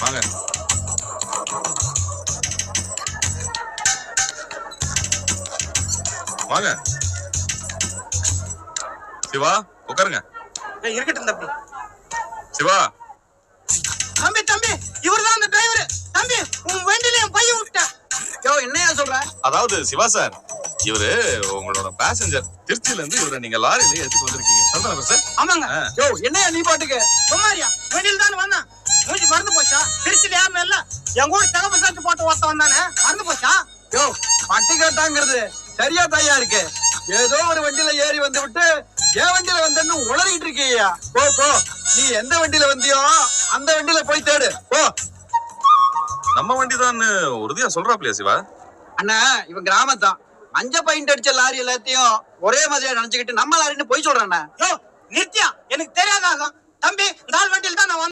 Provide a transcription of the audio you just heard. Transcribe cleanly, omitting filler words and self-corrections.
வாங்க. வாங்க சிவா, உட்காருங்க. இருக்கட்டும் தம்பி. சிவா. தம்பி தம்பி, இவர்தான் அந்த டிரைவர். தம்பி, உன் வண்டியில என் பைய விட்டேன். யோ, என்னையா சொல்ற? அதாவது சிவா சார், இவரு உங்களோட பேசஞ்சர். திருச்சியில இருந்து இவரை நீங்க லாரியில எடுத்துட்டு வந்திருக்கீங்க. சரிதானே சார்? ஆமாங்க. யோ, என்னையா நீ பாட்டுக்கு? சும்மாரியா, வண்டியில தான் வந்தான். மூஞ்சி மறந்து போச்சா? திருச்சியில யாருமே இல்ல. என் கூட தகவல் சாட்டு போட்டு ஒருத்த வந்தானே, மறந்து போச்சா? யோ, பட்டி கேட்டாங்கிறது சரியா தாயா இருக்கு. ஏதோ ஒரு வண்டியில ஏறி வந்து விட்டு என் வண்டியில வந்தேன்னு உளறிட்டு இருக்கியா? போ போ, நீ எந்த வண்டியில வந்தியோ அந்த வண்டியில போய் தேடு போ. நம்ம வண்டி தான் உறுதியா சொல்றாப்லையா சிவா? அண்ணா, இவன் கிராமத்தான். மஞ்ச பெயிண்ட் அடிச்ச லாரி எல்லாத்தையும் ஒரே மாதிரியா நினைச்சுக்கிட்டு நம்ம லாரின்னு போய் சொல்றானே. நித்யா, எனக்கு தெரியாதாகும். தம்பி, இந்த ஆள் வண்டியில தான் நான்